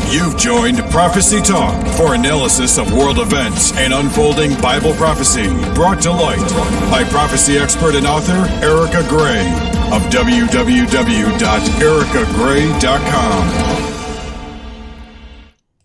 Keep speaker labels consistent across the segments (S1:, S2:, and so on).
S1: You've joined Prophecy Talk for analysis of world events and unfolding Bible prophecy, brought to light by prophecy expert and author Erika Grey of www.erikagray.com.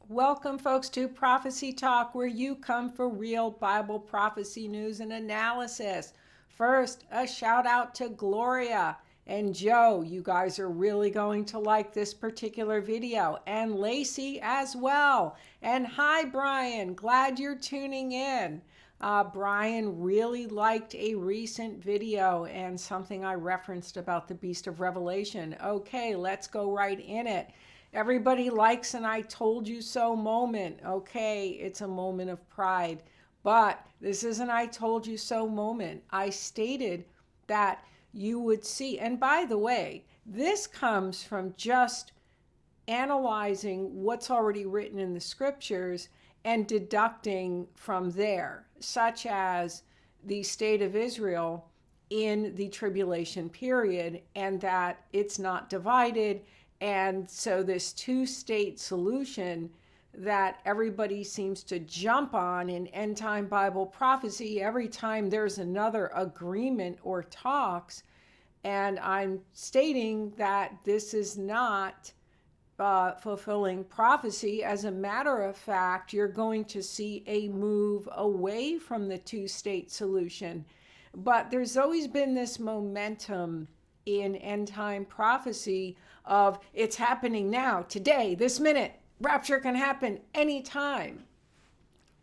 S2: Welcome, folks, to Prophecy Talk, where you come for real Bible prophecy news and analysis. First, a shout out to Gloria and Joe. You guys are really going to like this particular video, and Lacey as well. And hi, Brian, glad you're tuning in. Brian really liked a recent video and something I referenced about the Beast of Revelation. Okay, let's go right in it. Everybody likes an I told you so moment. Okay, it's a moment of pride, but this is an I told you so moment. I stated that you would see, and by the way, this comes from just analyzing what's already written in the scriptures and deducting from there, such as the state of Israel in the tribulation period, and that it's not divided. And so this two-state solution that everybody seems to jump on in end-time Bible prophecy every time there's another agreement or talks, and I'm stating that this is not fulfilling prophecy. As a matter of fact, you're going to see a move away from the two-state solution. But there's always been this momentum in end-time prophecy of it's happening now, today, this minute. Rapture can happen anytime.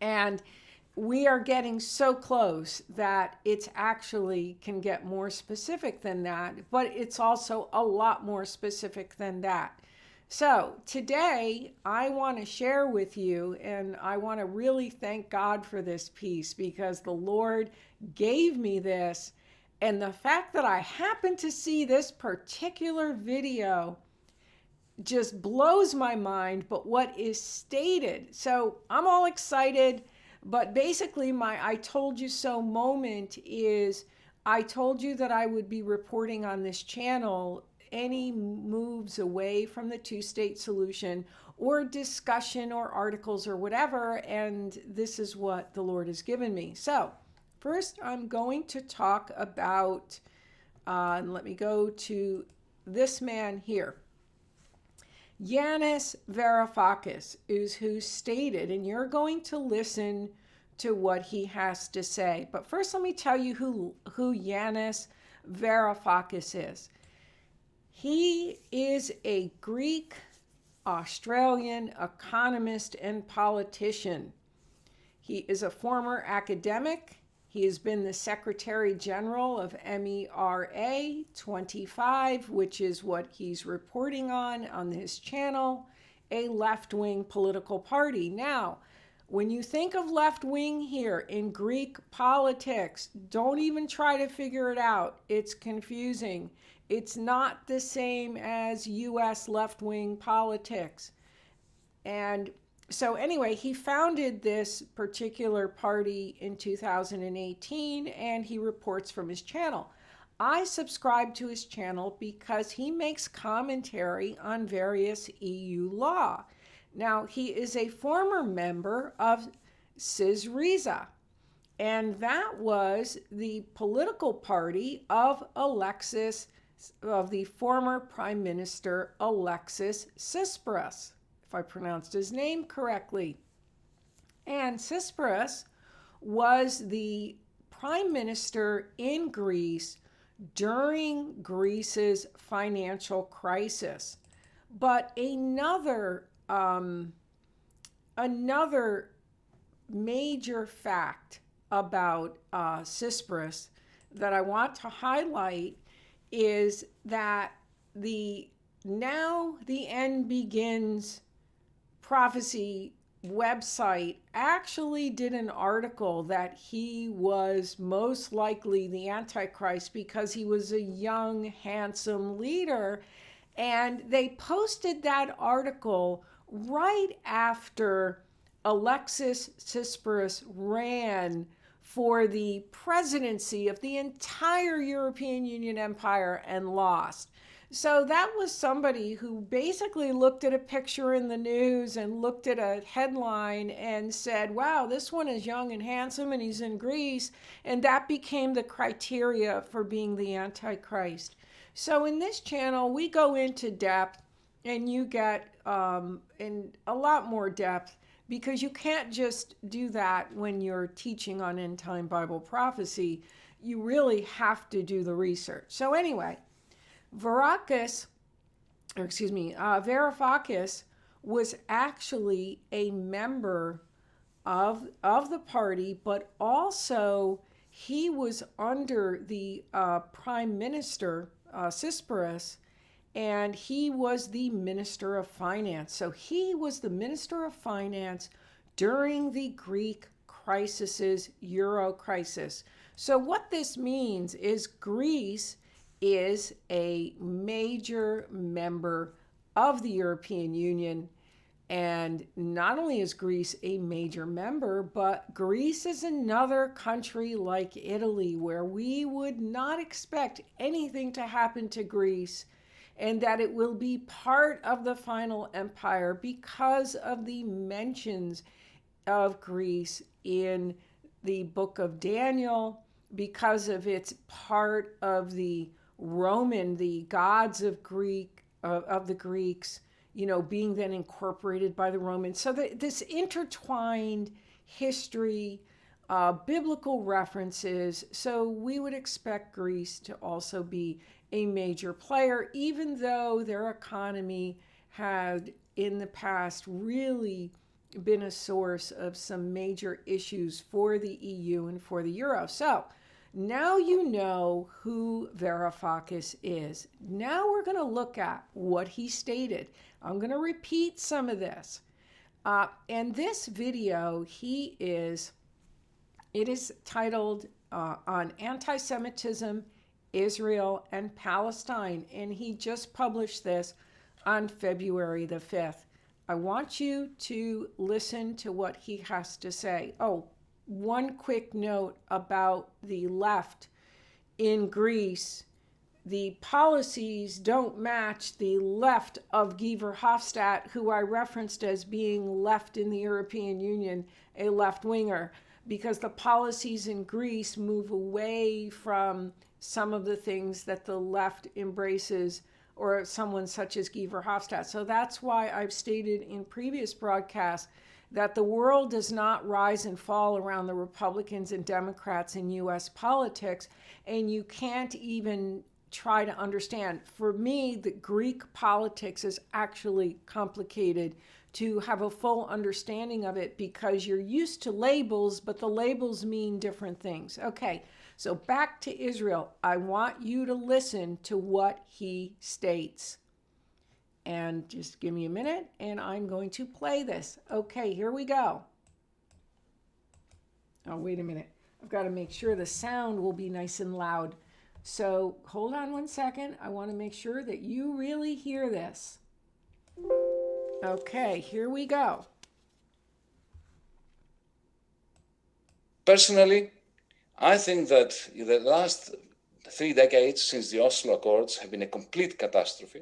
S2: And we are getting so close that it's actually can get more specific than that, but it's also a lot more specific than that. So today I want to share with you, and I want to really thank God for this piece, because the Lord gave me this. And the fact that I happen to see this particular video just blows my mind, but what is stated. So I'm all excited, but basically my I told you so moment is I told you that I would be reporting on this channel any moves away from the two-state solution or discussion or articles or whatever, and this is what the Lord has given me. So first, I'm going to talk about, let me go to this man here. Yanis Varoufakis is who stated, and you're going to listen to what he has to say. But first, let me tell you who Yanis Varoufakis is. He is a Greek Australian economist and politician. He is a former academic. He has been the Secretary General of MERA 25, which is what he's reporting on his channel, a left-wing political party. Now, when you think of left-wing here in Greek politics, don't even try to figure it out. It's confusing. It's not the same as U.S. left-wing politics. And so anyway, he founded this particular party in 2018, and he reports from his channel. I subscribe to his channel because he makes commentary on various EU law. Now, he is a former member of Syriza, and that was the political party of the former Prime Minister Alexis Tsipras, if I pronounced his name correctly. And Tsipras was the prime minister in Greece during Greece's financial crisis. But another major fact about Tsipras that I want to highlight is that the Now the End Begins prophecy website actually did an article that he was most likely the Antichrist because he was a young, handsome leader. And they posted that article right after Alexis Tsipras ran for the presidency of the entire European Union empire and lost. So that was somebody who basically looked at a picture in the news and looked at a headline and said, wow, this one is young and handsome and he's in Greece. And that became the criteria for being the Antichrist. So in this channel, we go into depth, and you get in a lot more depth, because you can't just do that when you're teaching on end time Bible prophecy. You really have to do the research. So anyway, Varoufakis was actually a member of the party, but also he was under the prime minister, Sispirus, and he was the minister of finance. So he was the minister of finance during the Greek crisis, Euro crisis. So what this means is Greece is a major member of the European Union. And not only is Greece a major member, but Greece is another country like Italy where we would not expect anything to happen to Greece, and that it will be part of the final empire because of the mentions of Greece in the book of Daniel, because of its part of the Roman, the gods of the Greeks, being then incorporated by the Romans. So this intertwined history, biblical references. So we would expect Greece to also be a major player, even though their economy had in the past really been a source of some major issues for the EU and for the euro. So now you know who Varoufakis is. Now we're going to look at what he stated. I'm going to repeat some of this. And this video, it is titled On Anti-Semitism, Israel, and Palestine. And he just published this on February the 5th. I want you to listen to what he has to say. Oh, one quick note about the left in Greece. The policies don't match the left of Guy Verhofstadt, who I referenced as being left in the European Union, a left-winger, because the policies in Greece move away from some of the things that the left embraces, or someone such as Guy Verhofstadt. So that's why I've stated in previous broadcasts that the world does not rise and fall around the Republicans and Democrats in U.S. politics, and you can't even try to understand. For me, the Greek politics is actually complicated to have a full understanding of it, because you're used to labels, but the labels mean different things. Okay, so back to Israel. I want you to listen to what he states. And just give me a minute, and I'm going to play this. Okay, here we go. Oh, wait a minute. I've got to make sure the sound will be nice and loud. So hold on one second. I want to make sure that you really hear this. Okay, here we go.
S3: Personally, I think that the last 3 decades since the Oslo Accords have been a complete catastrophe.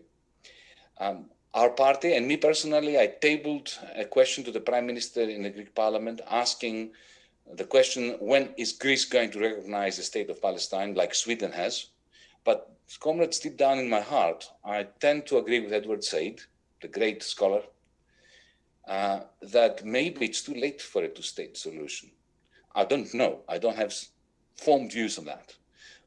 S3: Our party and me personally, I tabled a question to the Prime Minister in the Greek Parliament asking the question, when is Greece going to recognize the state of Palestine like Sweden has? But comrades, deep down in my heart, I tend to agree with Edward Said, the great scholar, that maybe it's too late for a two-state solution. I don't know. I don't have formed views on that.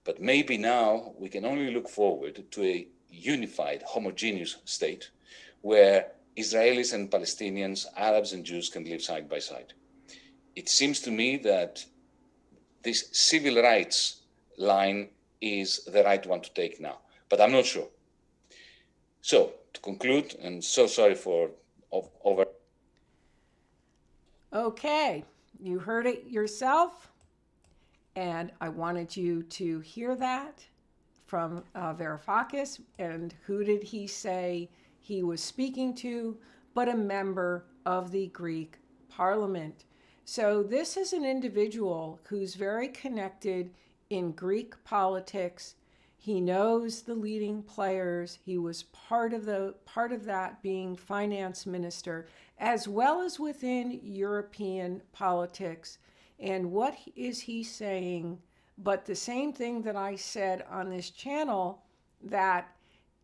S3: But maybe now we can only look forward to a unified, homogeneous state where Israelis and Palestinians, Arabs and Jews can live side by side. It seems to me that this civil rights line is the right one to take now, but I'm not sure. So, to conclude, and so sorry for over.
S2: Okay, you heard it yourself, and I wanted you to hear that from Varoufakis. And who did he say he was speaking to? But a member of the Greek parliament. So this is an individual who's very connected in Greek politics. He knows the leading players. He was part of that being finance minister, as well as within European politics. And what is he saying? But the same thing that I said on this channel, that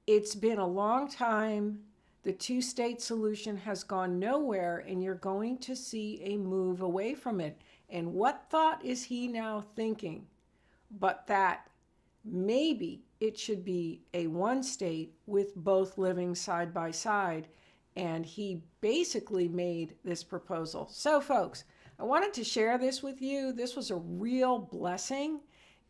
S2: it's been a long time. The two-state solution has gone nowhere, and you're going to see a move away from it. And what thought is he now thinking? But that maybe it should be a one state with both living side by side. And he basically made this proposal. So, folks, I wanted to share this with you. This was a real blessing.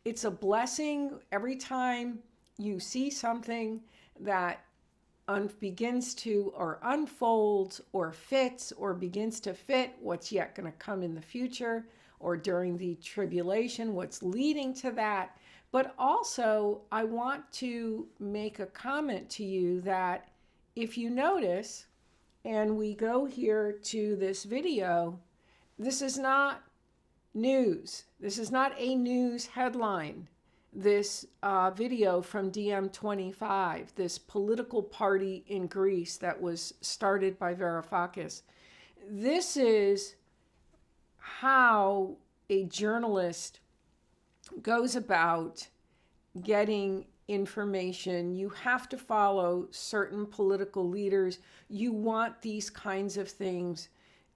S2: It's a blessing every time you see something that begins to, or unfolds, or fits, or begins to fit what's yet going to come in the future, or during the tribulation, what's leading to that. But also, I want to make a comment to you that if you notice, and we go here to this video, this is not news. This is not a news headline. This video from DM25, this political party in Greece that was started by Varoufakis. This is how a journalist goes about getting information. You have to follow certain political leaders. You want these kinds of things.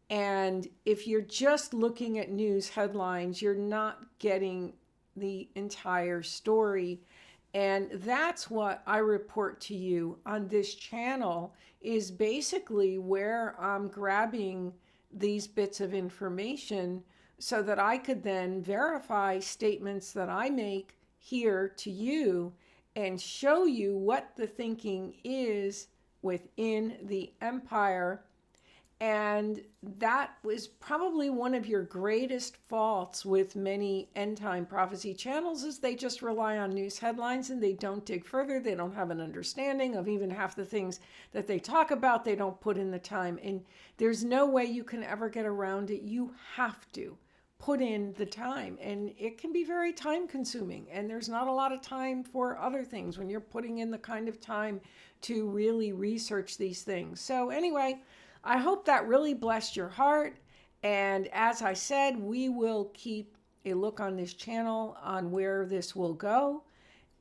S2: And if you're just looking at news headlines, you're not getting the entire story. And that's what I report to you on this channel, is basically where I'm grabbing these bits of information so that I could then verify statements that I make here to you and show you what the thinking is within the empire. And that was probably one of your greatest faults with many end-time prophecy channels, is they just rely on news headlines and they don't dig further. They don't have an understanding of even half the things that they talk about. They don't put in the time. And there's no way you can ever get around it. You have to put in the time. And it can be very time consuming. And there's not a lot of time for other things when you're putting in the kind of time to really research these things. So anyway, I hope that really blessed your heart. And as I said, we will keep a look on this channel on where this will go.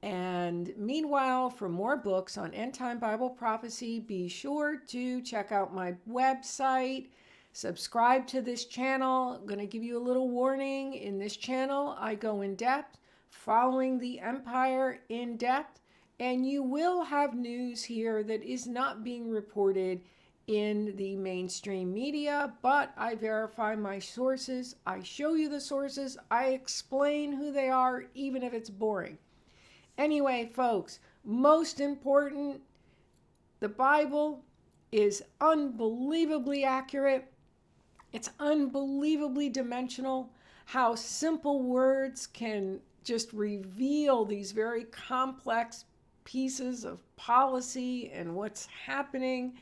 S2: And meanwhile, for more books on end-time Bible prophecy, be sure to check out my website, subscribe to this channel. I'm going to give you a little warning. In this channel, I go in depth, following the empire in depth, and you will have news here that is not being reported in the mainstream media, but I verify my sources. I show you the sources. I explain who they are, even if it's boring. Anyway, folks, most important, the Bible is unbelievably accurate. It's unbelievably dimensional. How simple words can just reveal these very complex pieces of policy and what's happening.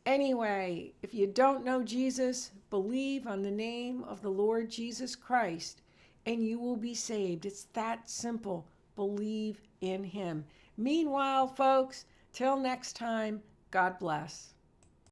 S2: Anyway, if you don't know Jesus, believe on the name of the Lord Jesus Christ and you will be saved. It's that simple. Believe in him. Meanwhile, folks, till next time, God bless.